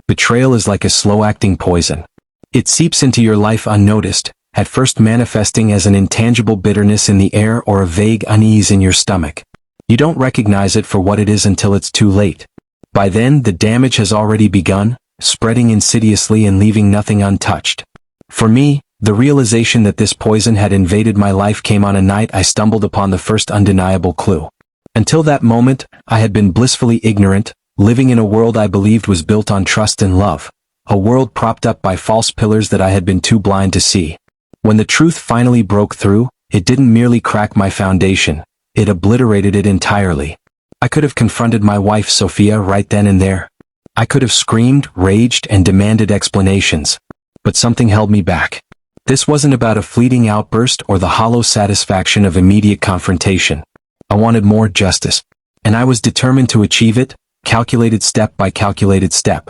Betrayal is like a slow-acting poison. It seeps into your life unnoticed, at first manifesting as an intangible bitterness in the air or a vague unease in your stomach. You don't recognize it for what it is until it's too late. By then, the damage has already begun, spreading insidiously and leaving nothing untouched. For me, the realization that this poison had invaded my life came on a night I stumbled upon the first undeniable clue. Until that moment, I had been blissfully ignorant, living in a world I believed was built on trust and love, a world propped up by false pillars that I had been too blind to see. When the truth finally broke through, it didn't merely crack my foundation, it obliterated it entirely. I could have confronted my wife Sophia right then and there. I could have screamed, raged, and demanded explanations. But something held me back. This wasn't about a fleeting outburst or the hollow satisfaction of immediate confrontation. I wanted more justice. And I was determined to achieve it, calculated step by calculated step.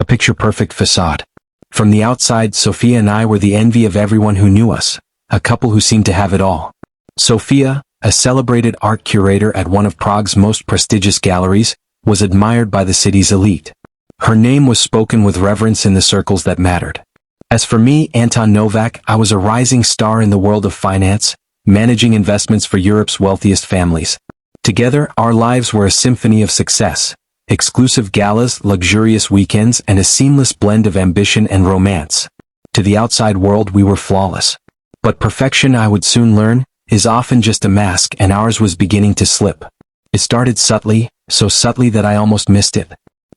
A picture-perfect facade. From the outside, Sophia and I were the envy of everyone who knew us, a couple who seemed to have it all. Sophia, a celebrated art curator at one of Prague's most prestigious galleries, was admired by the city's elite. Her name was spoken with reverence in the circles that mattered. As for me, Anton Novak, I was a rising star in the world of finance, managing investments for Europe's wealthiest families. Together, our lives were a symphony of success, exclusive galas, luxurious weekends, and a seamless blend of ambition and romance. To the outside world, we were flawless. But perfection, I would soon learn, is often just a mask, and ours was beginning to slip. It started subtly, so subtly that I almost missed it.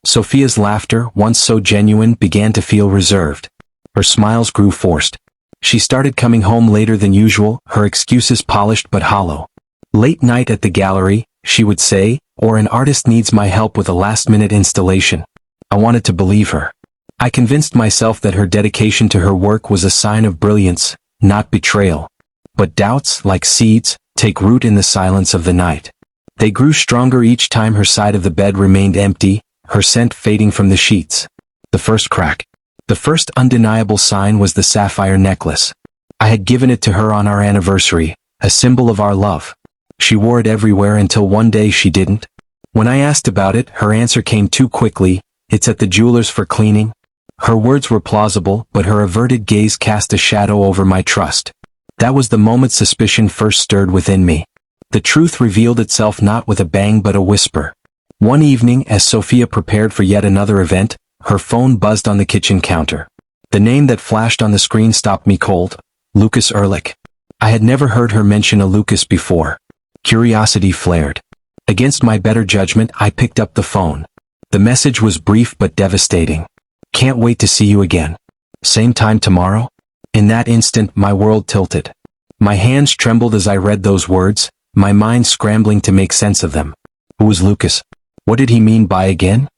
Sophia's laughter, once so genuine, began to feel reserved. Her smiles grew forced. She started coming home later than usual, her excuses polished but hollow. Late night at the gallery, she would say, or an artist needs my help with a last-minute installation. I wanted to believe her. I convinced myself that her dedication to her work was a sign of brilliance, not betrayal. But doubts, like seeds, take root in the silence of the night. They grew stronger each time her side of the bed remained empty, her scent fading from the sheets. The first crack. The first undeniable sign was the sapphire necklace. I had given it to her on our anniversary, a symbol of our love. She wore it everywhere until one day she didn't. When I asked about it, her answer came too quickly, "It's at the jeweler's for cleaning." Her words were plausible, but her averted gaze cast a shadow over my trust. That was the moment suspicion first stirred within me. The truth revealed itself not with a bang but a whisper. One evening, as Sophia prepared for yet another event, her phone buzzed on the kitchen counter. The name that flashed on the screen stopped me cold. Lucas Ehrlich. I had never heard her mention a Lucas before. Curiosity flared. Against my better judgment, I picked up the phone. The message was brief but devastating. "Can't wait to see you again. Same time tomorrow?" In that instant, my world tilted. My hands trembled as I read those words, my mind scrambling to make sense of them. Who was Lucas? What did he mean by again?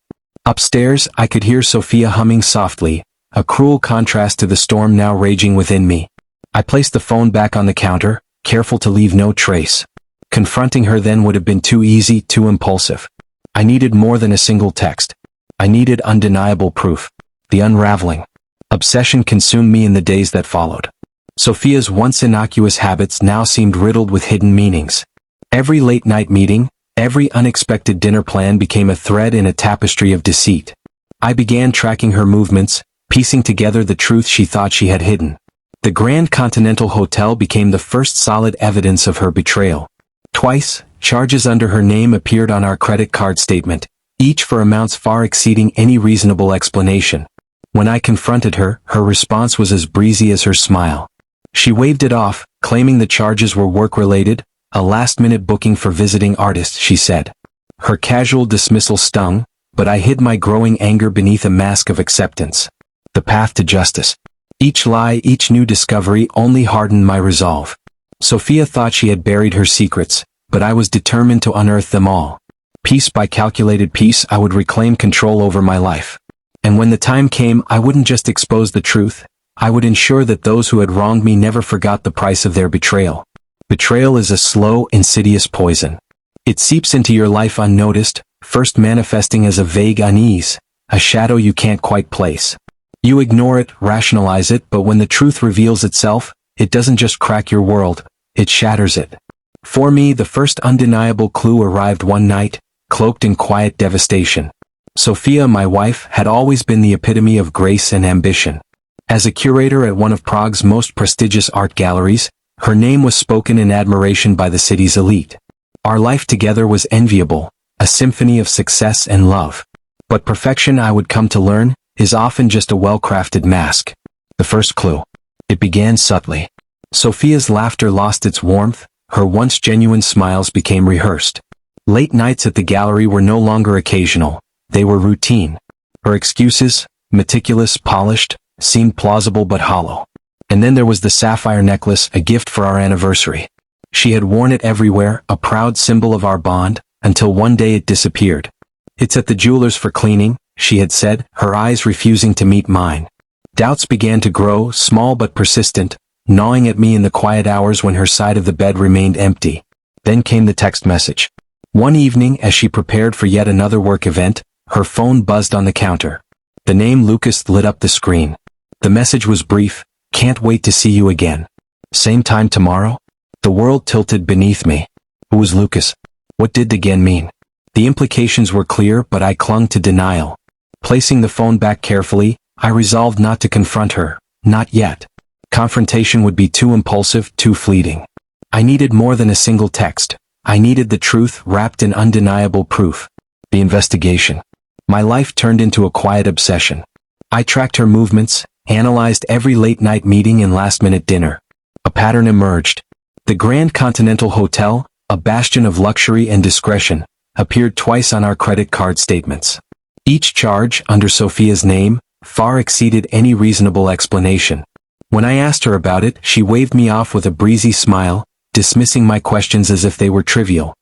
Upstairs, I could hear Sophia humming softly, a cruel contrast to the storm now raging within me. I placed the phone back on the counter, careful to leave no trace. Confronting her then would have been too easy, too impulsive. I needed more than a single text. I needed undeniable proof. The unraveling. Obsession consumed me in the days that followed. Sophia's once innocuous habits now seemed riddled with hidden meanings. Every late-night meeting, every unexpected dinner plan became a thread in a tapestry of deceit. I began tracking her movements, piecing together the truth she thought she had hidden. The Grand Continental Hotel became the first solid evidence of her betrayal. Twice, charges under her name appeared on our credit card statement, each for amounts far exceeding any reasonable explanation. When I confronted her, her response was as breezy as her smile. She waved it off, claiming the charges were work-related, a last-minute booking for visiting artists, she said. Her casual dismissal stung, but I hid my growing anger beneath a mask of acceptance. The path to justice. Each lie, each new discovery only hardened my resolve. Sophia thought she had buried her secrets, but I was determined to unearth them all. Piece by calculated piece, I would reclaim control over my life. And when the time came, I wouldn't just expose the truth, I would ensure that those who had wronged me never forgot the price of their betrayal. Betrayal is a slow, insidious poison. It seeps into your life unnoticed, first manifesting as a vague unease, a shadow you can't quite place. You ignore it, rationalize it, but when the truth reveals itself, it doesn't just crack your world, it shatters it. For me, the first undeniable clue arrived one night, cloaked in quiet devastation. Sophia, my wife, had always been the epitome of grace and ambition. As a curator at one of Prague's most prestigious art galleries, her name was spoken in admiration by the city's elite. Our life together was enviable, a symphony of success and love. But perfection, I would come to learn, is often just a well-crafted mask. The first clue. It began subtly. Sophia's laughter lost its warmth, her once genuine smiles became rehearsed. Late nights at the gallery were no longer occasional, they were routine. Her excuses, meticulous, polished, seemed plausible but hollow. And then there was the sapphire necklace, a gift for our anniversary. She had worn it everywhere, a proud symbol of our bond, until one day it disappeared. "It's at the jeweler's for cleaning," she had said, her eyes refusing to meet mine. Doubts began to grow, small but persistent, gnawing at me in the quiet hours when her side of the bed remained empty. Then came the text message. One evening, as she prepared for yet another work event, her phone buzzed on the counter. The name Lucas lit up the screen. The message was brief: "Can't wait to see you again. Same time tomorrow?" The world tilted beneath me. Who was Lucas? What did the again mean? The implications were clear, but I clung to denial. Placing the phone back carefully, I resolved not to confront her. Not yet. Confrontation would be too impulsive, too fleeting. I needed more than a single text. I needed the truth wrapped in undeniable proof. The investigation. My life turned into a quiet obsession. I tracked her movements, analyzed every late-night meeting and last-minute dinner. A pattern emerged. The Grand Continental Hotel, a bastion of luxury and discretion, appeared twice on our credit card statements. Each charge, under Sophia's name, far exceeded any reasonable explanation. When I asked her about it, she waved me off with a breezy smile, dismissing my questions as if they were trivial.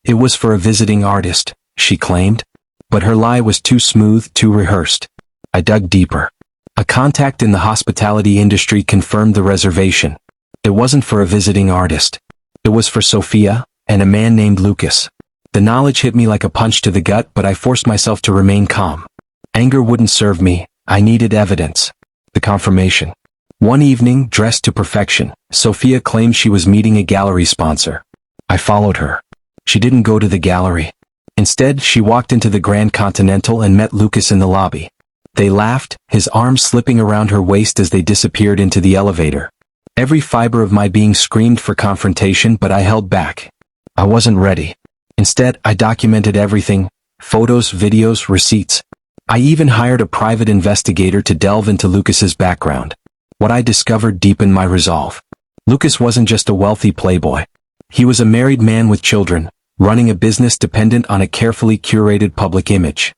It was for a visiting artist, she claimed. But her lie was too smooth, too rehearsed. I dug deeper. A contact in the hospitality industry confirmed the reservation. It wasn't for a visiting artist. It was for Sophia, and a man named Lucas. The knowledge hit me like a punch to the gut, but I forced myself to remain calm. Anger wouldn't serve me. I needed evidence. The confirmation. One evening, dressed to perfection, Sophia claimed she was meeting a gallery sponsor. I followed her. She didn't go to the gallery. Instead, she walked into the Grand Continental and met Lucas in the lobby. They laughed, his arms slipping around her waist as they disappeared into the elevator. Every fiber of my being screamed for confrontation, but I held back. I wasn't ready. Instead, I documented everything: photos, videos, receipts. I even hired a private investigator to delve into Lucas's background. What I discovered deepened my resolve. Lucas wasn't just a wealthy playboy. He was a married man with children, running a business dependent on a carefully curated public image.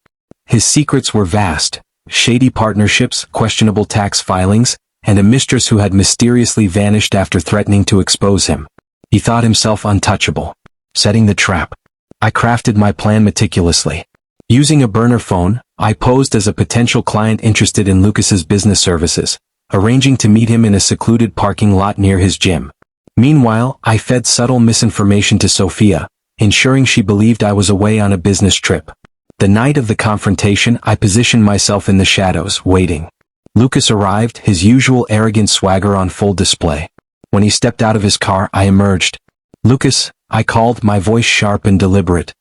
His secrets were vast: shady partnerships, questionable tax filings, and a mistress who had mysteriously vanished after threatening to expose him. He thought himself untouchable. Setting the trap. I crafted my plan meticulously. Using a burner phone, I posed as a potential client interested in Lucas's business services, arranging to meet him in a secluded parking lot near his gym. Meanwhile, I fed subtle misinformation to Sophia, ensuring she believed I was away on a business trip. The night of the confrontation, I positioned myself in the shadows, waiting. Lucas arrived, his usual arrogant swagger on full display. When he stepped out of his car, I emerged. "Lucas," I called, my voice sharp and deliberate.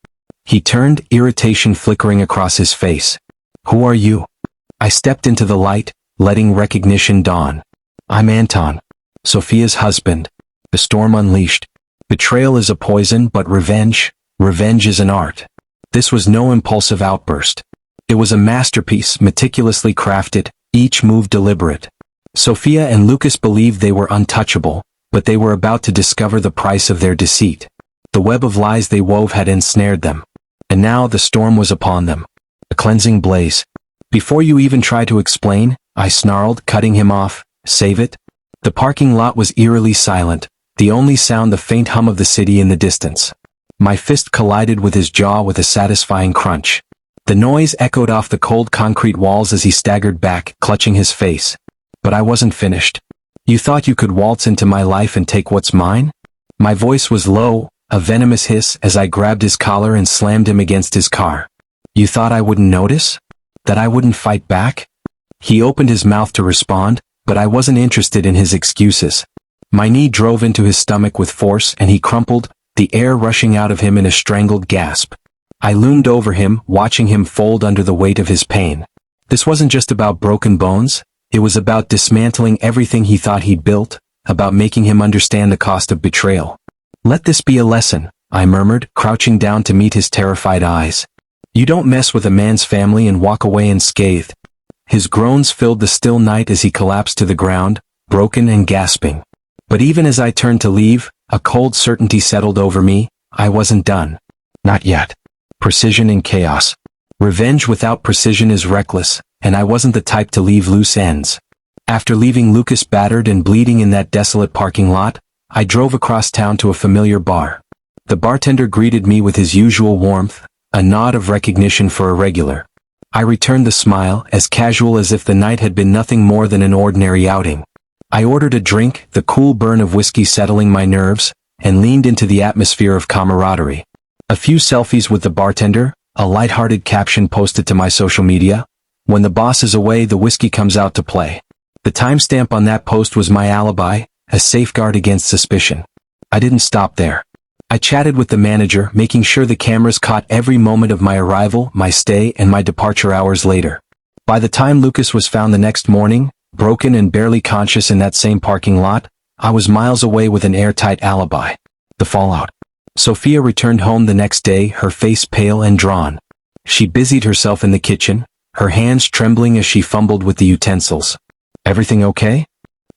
He turned, irritation flickering across his face. "Who are you?" I stepped into the light, letting recognition dawn. "I'm Anton, Sophia's husband." The storm unleashed. Betrayal is a poison, but revenge is an art. This was no impulsive outburst. It was a masterpiece, meticulously crafted, each move deliberate. Sophia and Lucas believed they were untouchable, but they were about to discover the price of their deceit. The web of lies they wove had ensnared them. And now the storm was upon them. A cleansing blaze. "Before you even try to explain," I snarled, cutting him off, "save it." The parking lot was eerily silent, the only sound the faint hum of the city in the distance. My fist collided with his jaw with a satisfying crunch. The noise echoed off the cold concrete walls as he staggered back, clutching his face. But I wasn't finished. "You thought you could waltz into my life and take what's mine?" My voice was low, a venomous hiss as I grabbed his collar and slammed him against his car. "You thought I wouldn't notice? That I wouldn't fight back?" He opened his mouth to respond, but I wasn't interested in his excuses. My knee drove into his stomach with force and he crumpled, the air rushing out of him in a strangled gasp. I loomed over him, watching him fold under the weight of his pain. This wasn't just about broken bones, it was about dismantling everything he thought he'd built, about making him understand the cost of betrayal. "Let this be a lesson," I murmured, crouching down to meet his terrified eyes. "You don't mess with a man's family and walk away unscathed." His groans filled the still night as he collapsed to the ground, broken and gasping. But even as I turned to leave, a cold certainty settled over me. I wasn't done. Not yet. Precision in chaos. Revenge without precision is reckless, and I wasn't the type to leave loose ends. After leaving Lucas battered and bleeding in that desolate parking lot, I drove across town to a familiar bar. The bartender greeted me with his usual warmth, a nod of recognition for a regular. I returned the smile, as casual as if the night had been nothing more than an ordinary outing. I ordered a drink, the cool burn of whiskey settling my nerves, and leaned into the atmosphere of camaraderie. A few selfies with the bartender, a light-hearted caption posted to my social media. "When the boss is away, the whiskey comes out to play." The timestamp on that post was my alibi, a safeguard against suspicion. I didn't stop there. I chatted with the manager, making sure the cameras caught every moment of my arrival, my stay, and my departure hours later. By the time Lucas was found the next morning, broken and barely conscious in that same parking lot, I was miles away with an airtight alibi. The fallout. Sophia returned home the next day, her face pale and drawn. She busied herself in the kitchen, her hands trembling as she fumbled with the utensils. "Everything okay?"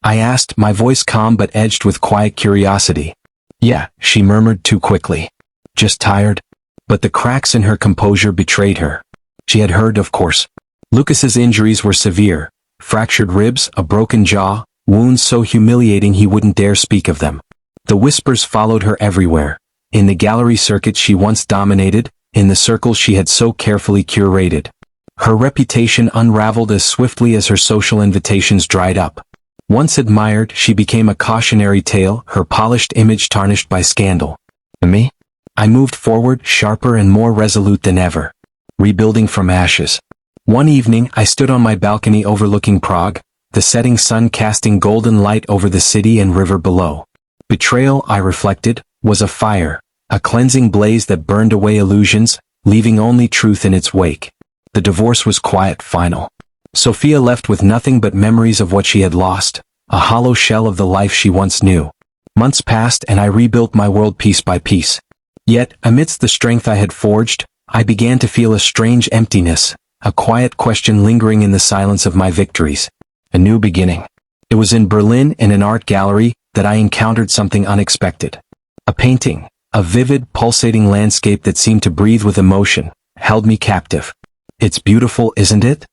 I asked, my voice calm but edged with quiet curiosity. "Yeah," she murmured too quickly. "Just tired." But the cracks in her composure betrayed her. She had heard, of course. Lucas's injuries were severe. Fractured ribs, a broken jaw, wounds so humiliating he wouldn't dare speak of them. The whispers followed her everywhere. In the gallery circuit she once dominated, in the circles she had so carefully curated. Her reputation unraveled as swiftly as her social invitations dried up. Once admired, she became a cautionary tale, her polished image tarnished by scandal. And me? I moved forward, sharper and more resolute than ever. Rebuilding from ashes. One evening, I stood on my balcony overlooking Prague, the setting sun casting golden light over the city and river below. Betrayal, I reflected, was a fire, a cleansing blaze that burned away illusions, leaving only truth in its wake. The divorce was quiet, final. Sophia left with nothing but memories of what she had lost, a hollow shell of the life she once knew. Months passed and I rebuilt my world piece by piece. Yet, amidst the strength I had forged, I began to feel a strange emptiness, a quiet question lingering in the silence of my victories. A new beginning. It was in Berlin in an art gallery that I encountered something unexpected. A painting, a vivid, pulsating landscape that seemed to breathe with emotion, held me captive. "It's beautiful, isn't it?"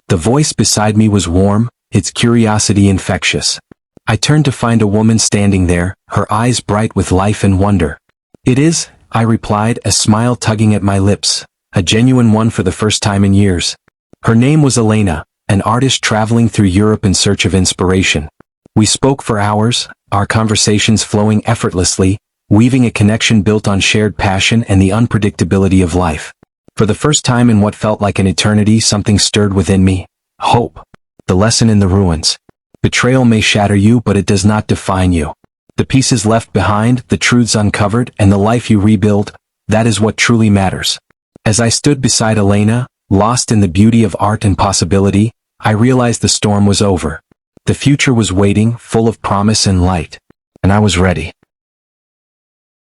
The voice beside me was warm, its curiosity infectious. I turned to find a woman standing there, her eyes bright with life and wonder. "It is," I replied, a smile tugging at my lips, a genuine one for the first time in years. Her name was Elena, an artist traveling through Europe in search of inspiration. We spoke for hours, our conversations flowing effortlessly, weaving a connection built on shared passion and the unpredictability of life. For the first time in what felt like an eternity, something stirred within me. Hope. The lesson in the ruins. Betrayal may shatter you, but it does not define you. The pieces left behind, the truths uncovered, and the life you rebuild, that is what truly matters. As I stood beside Elena, lost in the beauty of art and possibility, I realized the storm was over. The future was waiting, full of promise and light. And I was ready.